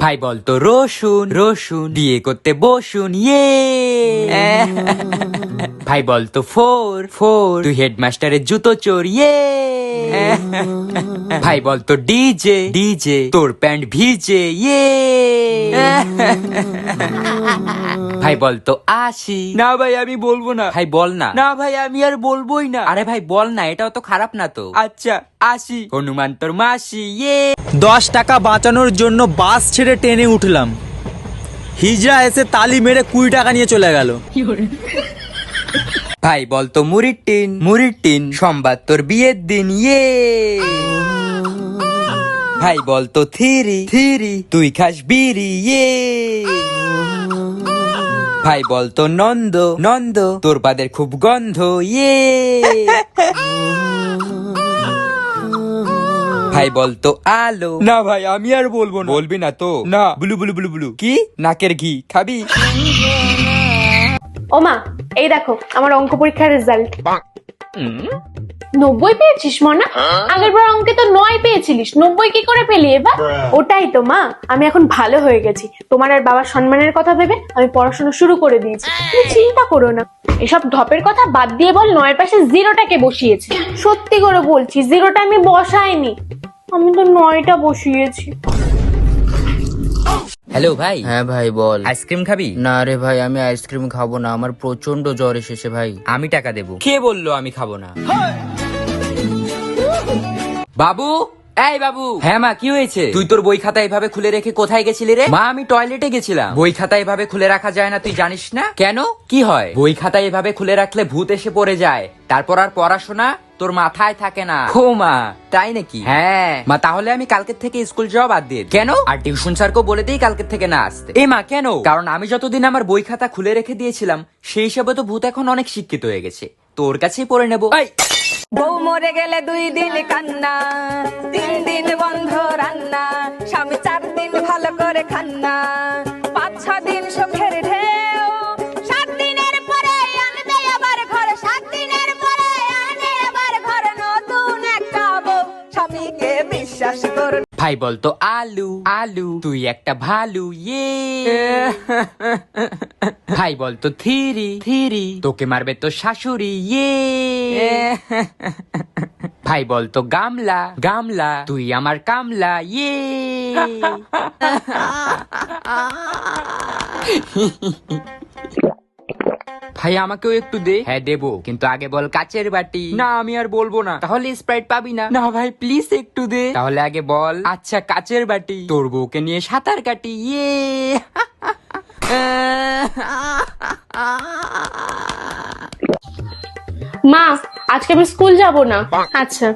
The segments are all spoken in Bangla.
ভাই বলতো রসুন রসুন বিয়ে করতে বসুন ইয়ে ভাই বলতো ফোর ফোর তুই হেডমাস্টারের জুতো চোর ইয়ে ভাই বলতো ডিজে ডিজে তোর প্যান্ট ভিজে ইয়ে ভাই বলতো আশি। না ভাই আমি বলবো না। ভাই বল না। না ভাই আমি আর বলবোই না। আরে ভাই বল না, এটাও তো খারাপ না তো। আচ্ছা আশি। হনুমান তোর মাসি ইয়ে। 10 টাকা বাঁচানোর জন্য বাস ছেড়ে ট্রেনে উঠলাম, হিজড়া এসে তালি মেরে 20 টাকা নিয়ে চলে গেল। ভাই বলতো মুড়ির টিন সোমবার তোর বিয়ের দিন ইয়ে। ভাই বলতো থিরি থিরি তুই খাস বিড়ি ইয়ে। ভাই বলতো নন্দ নন্দ তোর বাদের খুব গন্ধ ইয়ে। ভাই বলতো আলো। না ভাই আমি আর বলবো না। বলবি না তো? না। বুলু বুলু বুলু বুলু কি নাকের ঘি খাবি? ও মা, এই দেখো আমার অঙ্ক পরীক্ষার রেজাল্ট। 90 পেয়েছিস মনা? আগের বার অঙ্কে তো 9 পেয়েছিলিস, 90 কি করে পেলি এবার? ওটাই তো মা, আমি এখন ভালো হয়ে গেছি। তোমার আর বাবার সম্মানের কথা ভেবে আমি পড়াশোনা শুরু করে দিয়েছি। তুমি চিন্তা করো না। এসব ঢপের কথা বাদ দিয়ে বল, 9 পাশে জিরোটাকে বসিয়েছি। সত্যি করে বলছি, জিরোটা আমি বসাইনি, আমি তো 9টা বসিয়েছি। হ্যালো ভাই। হ্যাঁ ভাই বল। আইসক্রিম খাবি? না রে ভাই, আমি আইসক্রিম খাবো না, আমার প্রচন্ড জ্বর এসেছে ভাই। আমি টাকা দেবো। কে বললো আমি খাবো না? বাবু, এই বাবু। হ্যাঁ মা কি হয়েছে? তুই তোর বই খাতা এভাবে খুলে রেখে কোথায় গেছিলি রে? মা আমি টয়লেটে গেছিলাম। বই খাতা এভাবে খুলে রাখা যায় না, তুই জানিস না? কেন কি হয়? বই খাতা এভাবে খুলে রাখলে ভূত এসে পড়ে যায়, তারপর আর পড়াশোনা তোর মাথায় থাকে না। ও মা তাই নাকি? হ্যাঁ মা, তাহলে আমি কালকের থেকে স্কুল যাওয়া বাদ দিয়ে। কেন? আর টিউশন স্যারকেও বলে দিই কালকের থেকে না আসতে। এ মা কেন? কারণ আমি যতদিন আমার বই খাতা খুলে রেখে দিয়েছিলাম, সেই হিসাবে তো ভূত এখন অনেক শিক্ষিত হয়ে গেছে, তোর কাছেই পড়ে নেবো। বউ মরে গেলে 2 দিন কান্না, 3 দিন বন্ধ রান্না, স্বামী 4 দিন ভালো করে খান্না, 5-6 দিন সুখের ঢেউ, 7 দিনের পরে আনবে আবার ঘর, 7 দিনের পরে আনে আবার ঘর, নতুন একটা বউ, স্বামীকে বিশ্বাস করুন। ভাই বলতো আলু আলু তুই একটা ভালু ইয়ে। ভাই বলতো থিরি থিরি তোকে মারবে তো শাশুড়ি ইয়ে। ভাই বলতো গামলা গামলা তুই আমার কামলা ইয়ে। ভাই আমাকেও একটু দে। হ্যাঁ দেবো, কিন্তু আগে বল কাচের বাটি। না আমি আর বলবো না। তাহলে স্প্রাইট পাবি না? না ভাই প্লিজ একটু দে। তাহলে আগে বল আচ্ছা কাচের বাটি, তোর বউকে নিয়ে সাঁতার কাটি ইয়ে। মা আজকে আমি স্কুল যাব না। আচ্ছা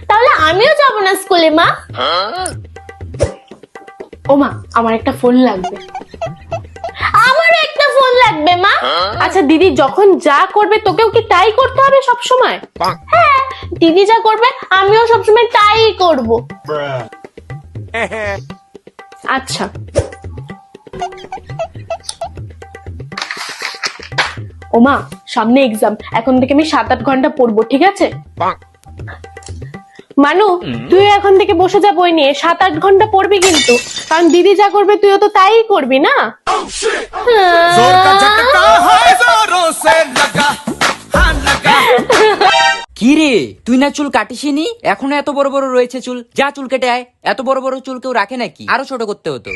তাহলে আমিও যাব না স্কুলে মা। ও মা আমার একটা ফোন লাগবে। আমারও একটা ফোন লাগবে মা। আচ্ছা দিদি যখন যা করবে তোকেও কি তাই করতে হবে সব সময়? হ্যাঁ দিদি যা করবে আমিও সবসময় তাই করব। আচ্ছা ও মা সামনে এক্সাম, এখন থেকে আমি 7-8 ঘন্টা পড়বো, ঠিক আছে? মানু তুই এখন থেকে বসে যা বই নিয়ে, 7-8 ঘন্টা পড়বি কিন্তু, কারণ দিদি যা করবে তুইও তো তাই করবি না। কি রে তুই না চুল কাটিসনি? এখনো এত বড় বড় রয়েছে চুল, যা চুল কেটে আয়। এত বড় বড় চুল কেউ রাখে নাকি? আরো ছোট করতে হতো।